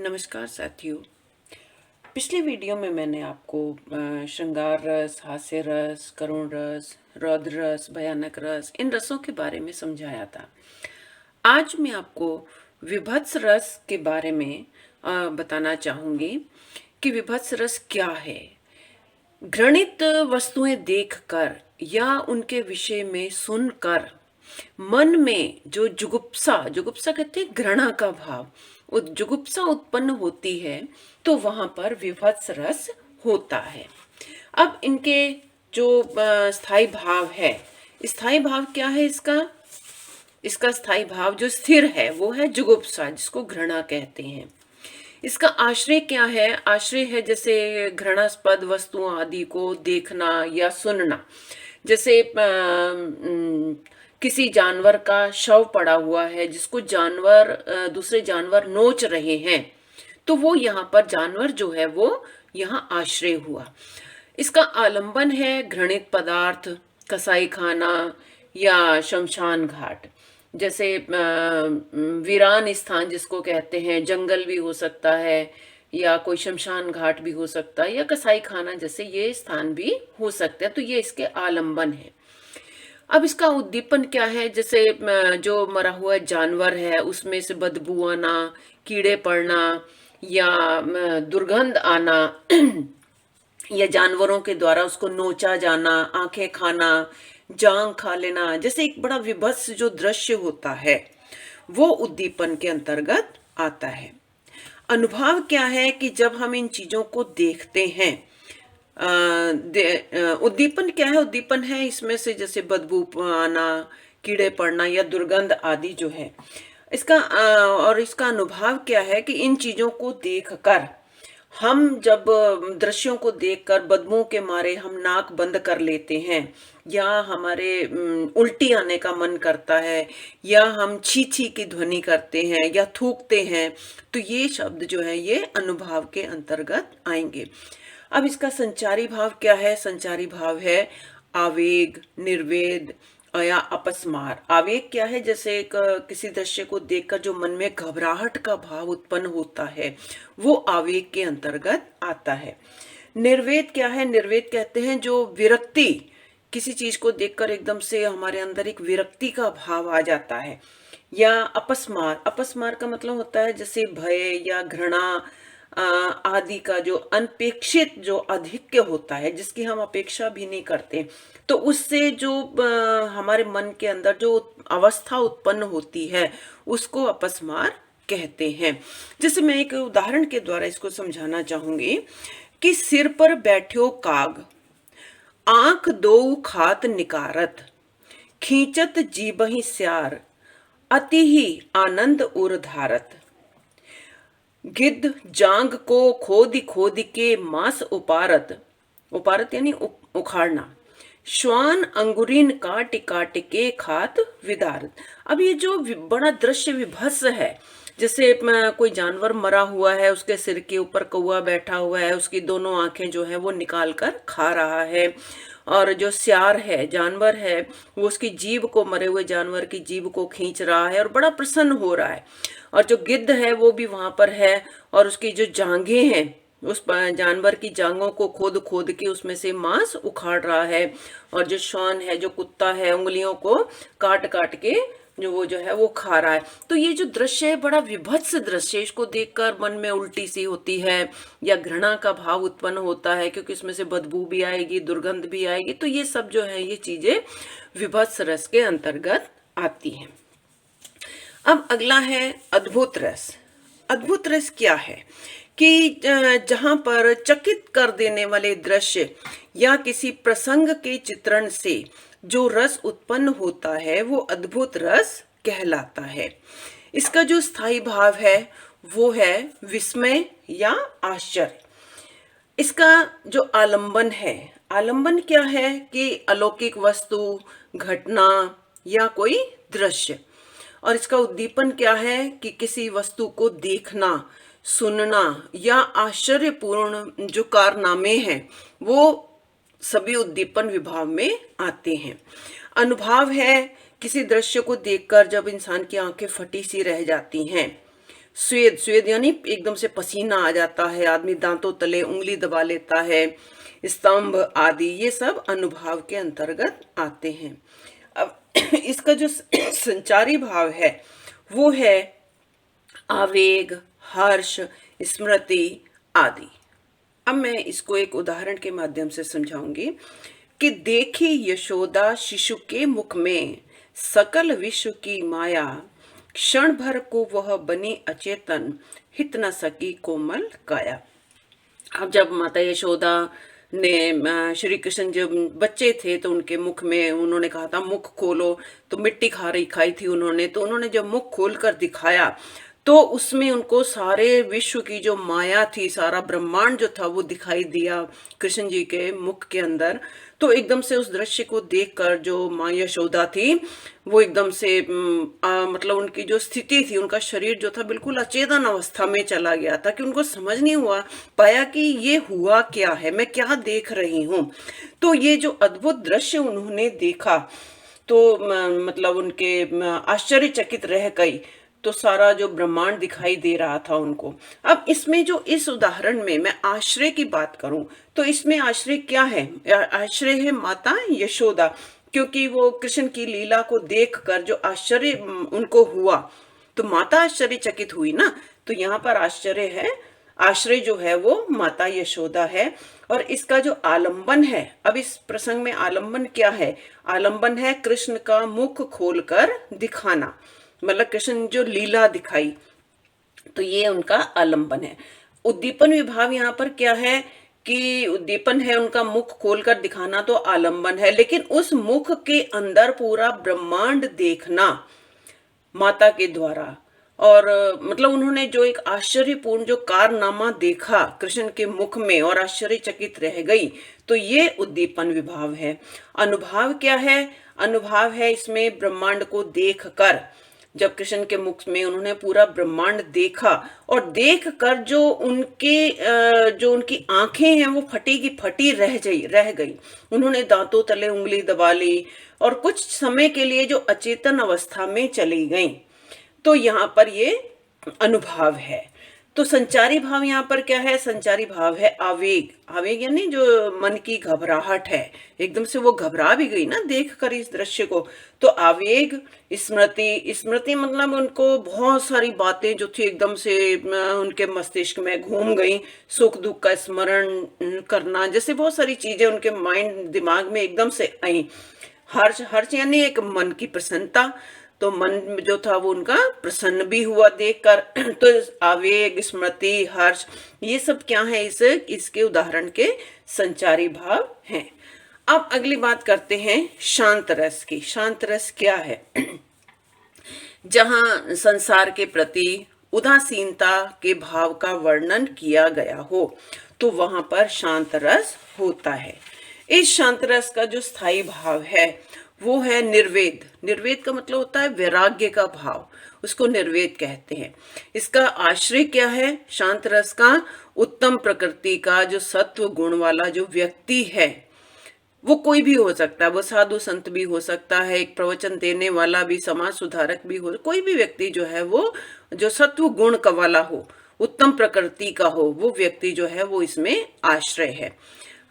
नमस्कार साथियों। पिछले वीडियो में मैंने आपको श्रृंगार रस, हास्य रस, करुण रस, रौद्र रस, भयानक रस, इन रसों के बारे में समझाया था। आज मैं आपको विभत्स रस के बारे में बताना चाहूँगी कि विभत्स रस क्या है। घृणित वस्तुएं देखकर या उनके विषय में सुनकर मन में जो जुगुप्सा जुगुप्सा कहते हैं घृणा का भाव, वो जुगुप्सा उत्पन्न होती है, तो वहां पर विभत्स रस होता है। अब इनके जो स्थायी भाव है, स्थायी भाव क्या है इसका? इसका स्थायी भाव जो स्थिर है वो है जुगुप्सा, जिसको घृणा कहते हैं। इसका आश्रय क्या है? आश्रय है जैसे घृणास्पद वस्तुओं आदि को देखना या सुनना। जैसे किसी जानवर का शव पड़ा हुआ है जिसको दूसरे जानवर नोच रहे हैं, तो वो यहाँ पर जानवर जो है वो यहाँ आश्रय हुआ। इसका आलंबन है घृणित पदार्थ, कसाई खाना या शमशान घाट। जैसे वीरान स्थान जिसको कहते हैं, जंगल भी हो सकता है या कोई शमशान घाट भी हो सकता है या कसाई खाना, जैसे ये स्थान भी हो सकते हैं। तो ये इसके आलंबन है। अब इसका उद्दीपन क्या है? जैसे जो मरा हुआ जानवर है उसमें से बदबू आना, कीड़े पड़ना या दुर्गंध आना या जानवरों के द्वारा उसको नोचा जाना, आंखें खाना, जांग खा लेना, जैसे एक बड़ा विभत्स जो दृश्य होता है वो उद्दीपन के अंतर्गत आता है। अनुभव क्या है कि जब हम इन चीजों को देखते हैं, उद्दीपन क्या है? उद्दीपन है इसमें से जैसे बदबू आना, कीड़े पड़ना या दुर्गंध आदि जो है इसका। और इसका अनुभव क्या है कि इन चीजों को देखकर हम जब दृश्यों को देखकर बदबू के मारे हम नाक बंद कर लेते हैं या हमारे उल्टी आने का मन करता है या हम छी छी की ध्वनि करते हैं या थूकते हैं, तो ये शब्द जो है ये अनुभव के अंतर्गत आएंगे। अब इसका संचारी भाव क्या है? संचारी भाव है आवेग, निर्वेद या अपस्मार। आवेग क्या है? जैसे किसी दृश्य को देखकर जो मन में घबराहट का भाव उत्पन्न होता है, वो आवेग के अंतर्गत आता है। निर्वेद क्या है? निर्वेद कहते हैं जो विरक्ति, किसी चीज को देखकर एकदम से हमारे अंदर एक विरक्ति का भाव आ जाता है। या अपस्मार, अपस्मार का मतलब होता है जैसे भय या घृणा आदि का जो अनपेक्षित जो अधिक्य होता है, जिसकी हम अपेक्षा भी नहीं करते, तो उससे जो हमारे मन के अंदर जो अवस्था उत्पन्न होती है उसको अपस्मार कहते हैं। जैसे मैं एक उदाहरण के द्वारा इसको समझाना चाहूंगी कि सिर पर बैठ्यो काग, आंख दो खात निकारत, खींचत जीबहि स्यार, अति ही आनंद उर धारत। गिद्ध जांग को खोद खोद के मांस उपारत, उपारत यानी उखाड़ना, श्वान अंगुरीन काट काट के खात विदारत। अब ये जो बड़ा दृश्य विभत्स है, जैसे कोई जानवर मरा हुआ है, उसके सिर के ऊपर कौवा बैठा हुआ है, उसकी दोनों आंखें जो है वो निकाल कर खा रहा है, और जो स्यार है, जानवर है, वो उसकी जीभ को, मरे हुए जानवर की जीभ को खींच रहा है और बड़ा प्रसन्न हो रहा है। और जो गिद्ध है वो भी वहां पर है और उसकी जो जांघें हैं, उस जानवर की जांघों को खोद खोद के उसमें से मांस उखाड़ रहा है। और जो श्वान है, जो कुत्ता है, उंगलियों को काट काट के जो वो जो है वो खा रहा है। तो ये जो दृश्य है बड़ा विभत्स दृश्य, इसको देखकर मन में उल्टी सी होती है या घृणा का भाव उत्पन्न होता है, क्योंकि इसमें से बदबू भी आएगी, दुर्गंध भी आएगी। तो ये सब जो है ये चीजें विभत्स रस के अंतर्गत आती हैं। अब अगला है अद्भुत रस। अद्भुत रस क्या है कि जहां पर चकित कर देने वाले दृश्य या किसी प्रसंग के चित्रण से जो रस उत्पन्न होता है वो अद्भुत रस कहलाता है। इसका जो स्थायी भाव है वो है विस्मय या आश्चर्य। इसका जो आलंबन है, आलंबन क्या है कि अलौकिक वस्तु, घटना या कोई दृश्य। और इसका उद्दीपन क्या है कि किसी वस्तु को देखना, सुनना या आश्चर्यपूर्ण जो कारनामे हैं वो सभी उद्दीपन विभाव में आते हैं। अनुभव है किसी दृश्य को देखकर जब इंसान की आंखें फटी सी रह जाती हैं। स्वेद, स्वेद यानी एकदम से पसीना आ जाता है, आदमी दांतों तले उंगली दबा लेता है, स्तंभ आदि, ये सब अनुभाव के अंतर्गत आते हैं। अब इसका जो संचारी भाव है वो है आवेग, हर्ष, स्मृति आदि। अब मैं इसको एक उदाहरण के माध्यम से समझाऊंगी कि देखी यशोदा शिशु के मुख में सकल विश्व की माया, क्षण भर को वह बनी अचेतन, हित न सकी कोमल काया। अब जब माता यशोदा ने श्री कृष्ण जब बच्चे थे तो उनके मुख में उन्होंने कहा था मुख खोलो, तो मिट्टी खाई थी उन्होंने, तो उन्होंने जब मुख खोल कर दिखाया तो उसमें उनको सारे विश्व की जो माया थी, सारा ब्रह्मांड जो था वो दिखाई दिया कृष्ण जी के मुख के अंदर। तो एकदम से उस दृश्य को देखकर जो माँ यशोदा थी वो एकदम से मतलब उनकी जो स्थिति थी, उनका शरीर जो था बिल्कुल अचेतन अवस्था में चला गया था कि उनको समझ नहीं हुआ पाया कि ये हुआ क्या है, मैं क्या देख रही हूँ। तो ये जो अद्भुत दृश्य उन्होंने देखा तो मतलब उनके आश्चर्यचकित रह गई, तो सारा जो ब्रह्मांड दिखाई दे रहा था उनको। अब इसमें जो इस उदाहरण में मैं आश्रय की बात करूं तो इसमें आश्रय क्या है? आश्रय है माता यशोदा, क्योंकि वो कृष्ण की लीला को देखकर जो आश्चर्य उनको हुआ तो माता आश्चर्यचकित हुई ना, तो यहाँ पर आश्चर्य है, आश्रय जो है वो माता यशोदा है। और इसका जो आलंबन है, अब इस प्रसंग में आलंबन क्या है? आलंबन है कृष्ण का मुख खोलकर दिखाना, मतलब कृष्ण जो लीला दिखाई, तो ये उनका आलंबन है। उद्दीपन विभाव यहाँ पर क्या है कि उद्दीपन है उनका मुख खोलकर दिखाना, तो आलंबन है, लेकिन उस मुख के अंदर पूरा ब्रह्मांड देखना माता के द्वारा। और मतलब उन्होंने जो एक आश्चर्यपूर्ण जो कारनामा देखा कृष्ण के मुख में और आश्चर्यचकित रह गई, तो ये उद्दीपन विभाव है। अनुभाव क्या है? अनुभाव है इसमें ब्रह्मांड को देखकर, जब कृष्ण के मुख में उन्होंने पूरा ब्रह्मांड देखा और देखकर जो उनकी आंखें हैं वो फटी की फटी रह गई। उन्होंने दांतों तले उंगली दबा ली और कुछ समय के लिए जो अचेतन अवस्था में चली गई। तो यहाँ पर ये अनुभाव है। तो संचारी भाव यहाँ पर क्या है? संचारी भाव है आवेग। आवेग यानी जो मन की घबराहट है, एकदम से वो घबरा भी गई ना देख कर इस दृश्य को, तो आवेग। स्मृति, स्मृति मतलब उनको बहुत सारी बातें जो थी एकदम से उनके मस्तिष्क में घूम गई, सुख दुख का स्मरण करना, जैसे बहुत सारी चीजें उनके माइंड दिमाग में एकदम से आई। हर्ष, हर्ष यानी एक मन की प्रसन्नता, तो मन जो था वो उनका प्रसन्न भी हुआ देखकर। तो आवेग, स्मृति, हर्ष, ये सब क्या है? इसके उदाहरण के संचारी भाव हैं। अब अगली बात करते हैं शांत रस की। शांत रस क्या है? जहां संसार के प्रति उदासीनता के भाव का वर्णन किया गया हो तो वहां पर शांत रस होता है। इस शांत रस का जो स्थायी भाव है वो है निर्वेद। निर्वेद का मतलब होता है वैराग्य का भाव, उसको निर्वेद कहते हैं। इसका आश्रय क्या है? शांत रस का उत्तम प्रकृति का जो सत्व गुण वाला जो व्यक्ति है, वो कोई भी हो सकता है, वो साधु संत भी हो सकता है, एक प्रवचन देने वाला भी, समाज सुधारक भी हो, कोई भी व्यक्ति जो है वो जो सत्व गुण का वाला हो, उत्तम प्रकृति का हो, वो व्यक्ति जो है वो इसमें आश्रय है।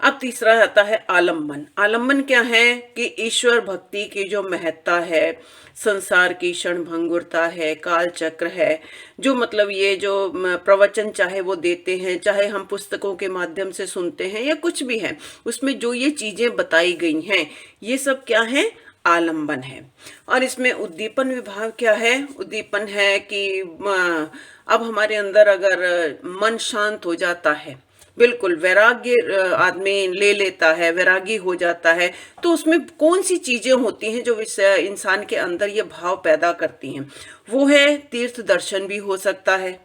अब तीसरा आता है आलम्बन। आलम्बन क्या है कि ईश्वर भक्ति की जो महत्ता है, संसार की क्षणभंगुरता है, काल चक्र है, जो मतलब ये जो प्रवचन चाहे वो देते हैं, चाहे हम पुस्तकों के माध्यम से सुनते हैं या कुछ भी है, उसमें जो ये चीजें बताई गई हैं, ये सब क्या है? आलम्बन है। और इसमें उद्दीपन विभाव क्या है? उद्दीपन है कि अब हमारे अंदर अगर मन शांत हो जाता है, बिल्कुल वैराग्य आदमी ले लेता है, वैरागी हो जाता है, तो उसमें कौन सी चीजें होती हैं जो इस इंसान के अंदर ये भाव पैदा करती हैं? वो है तीर्थ दर्शन भी हो सकता है,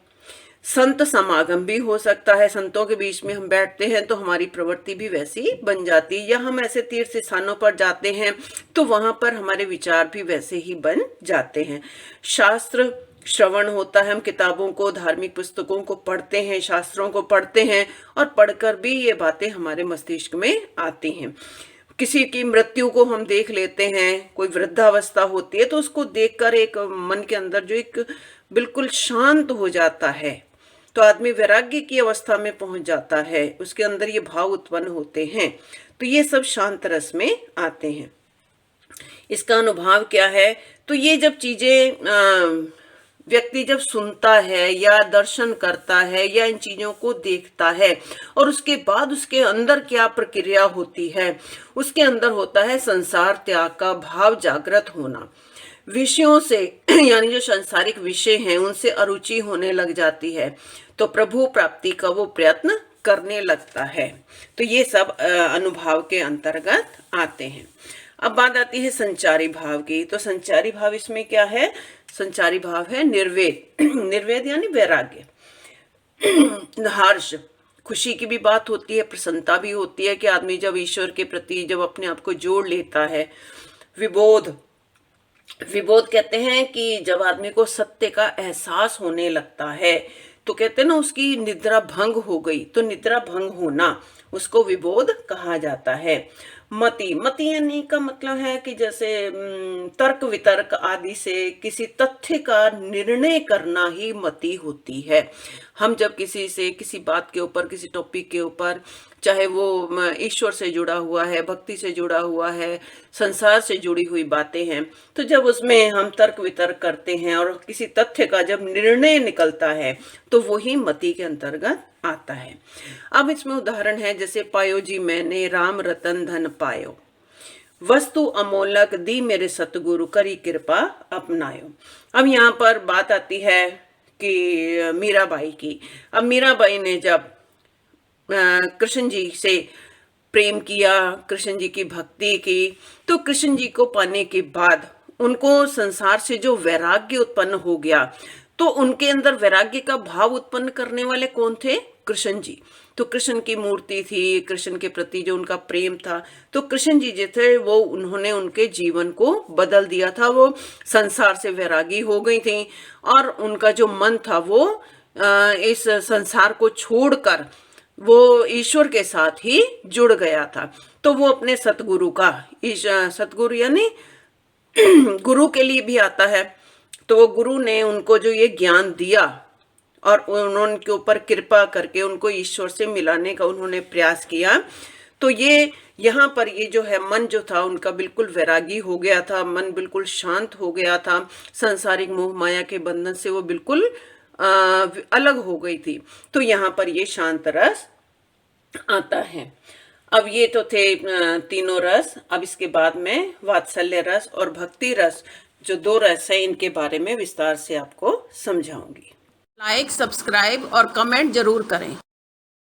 संत समागम भी हो सकता है, संतों के बीच में हम बैठते हैं तो हमारी प्रवृत्ति भी वैसी बन जाती है, या हम ऐसे तीर्थ स्थानों पर जाते हैं तो वहां पर हमारे विचार भी वैसे ही बन जाते हैं। शास्त्र श्रवण होता है, हम किताबों को, धार्मिक पुस्तकों को पढ़ते हैं, शास्त्रों को पढ़ते हैं और पढ़कर भी ये बातें हमारे मस्तिष्क में आती हैं। किसी की मृत्यु को हम देख लेते हैं, कोई वृद्धावस्था होती है, तो उसको देखकर एक मन के अंदर जो एक बिल्कुल शांत हो जाता है, तो आदमी वैराग्य की अवस्था में पहुंच जाता है, उसके अंदर ये भाव उत्पन्न होते हैं। तो ये सब शांत रस में आते हैं। इसका अनुभव क्या है? तो ये जब चीजें व्यक्ति जब सुनता है या दर्शन करता है या इन चीजों को देखता है, और उसके बाद उसके अंदर क्या प्रक्रिया होती है, उसके अंदर होता है संसार त्याग का भाव जागृत होना। विषयों से यानी जो सांसारिक विषय हैं उनसे अरुचि होने लग जाती है, तो प्रभु प्राप्ति का वो प्रयत्न करने लगता है। तो ये सब अनुभव के अंतर्गत आते हैं। अब बात आती है संचारी भाव की। तो संचारी भाव इसमें क्या है? संचारी भाव है निर्वेद। निर्वेद यानी वैराग्य, हर्ष, खुशी की भी बात होती है, प्रसन्नता भी होती है कि आदमी जब ईश्वर के प्रति जब अपने आप को जोड़ लेता है। विबोध, विबोध कहते हैं कि जब आदमी को सत्य का एहसास होने लगता है, तो कहते हैं ना उसकी निद्रा भंग हो गई, तो निद्रा भंग होना उसको विबोध कहा जाता है। मति, मति यानी का मतलब है कि जैसे तर्क वितर्क आदि से किसी तथ्य का निर्णय करना ही मति होती है। हम जब किसी से किसी बात के ऊपर, किसी टॉपिक के ऊपर, चाहे वो ईश्वर से जुड़ा हुआ है, भक्ति से जुड़ा हुआ है, संसार से जुड़ी हुई बातें हैं, तो जब उसमें हम तर्क वितर्क करते हैं और किसी तथ्य का जब निर्णय निकलता है, तो वही मति के अंतर्गत आता है। अब इसमें उदाहरण है, जैसे पायो जी मैंने राम रतन धन पायो, वस्तु अमोलक दी मेरे सतगुरु करी कृपा अपनायो। अब यहाँ पर बात आती है कि मीराबाई की। अब मीराबाई ने जब कृष्ण जी से प्रेम किया, कृष्ण जी की भक्ति की, तो कृष्ण जी को पाने के बाद उनको संसार से जो वैराग्य उत्पन्न हो गया, तो उनके अंदर वैराग्य का भाव उत्पन्न करने वाले कौन थे? कृष्ण जी। तो कृष्ण की मूर्ति थी, कृष्ण के प्रति जो उनका प्रेम था, तो कृष्ण जी जो थे वो उन्होंने उनके जीवन को बदल दिया था। वो संसार से वैरागी हो गई थी और उनका जो मन था वो इस संसार को छोड़कर वो ईश्वर के साथ ही जुड़ गया था। तो वो अपने सतगुरु का, सतगुरु यानी गुरु के लिए भी आता है, तो वो गुरु ने उनको जो ये ज्ञान दिया और उन्होंने उनके ऊपर कृपा करके उनको ईश्वर से मिलाने का उन्होंने प्रयास किया। तो ये यहाँ पर ये जो है मन जो था उनका बिल्कुल वैरागी हो गया था, मन बिल्कुल शांत हो गया था, सांसारिक मोह माया के बंधन से वो बिल्कुल अलग हो गई थी। तो यहाँ पर ये शांत रस आता है। अब ये तो थे तीनों रस। अब इसके बाद में वात्सल्य रस और भक्ति रस, जो दो रस है, इनके बारे में विस्तार से आपको समझाऊंगी। लाइक, सब्सक्राइब और कमेंट जरूर करें।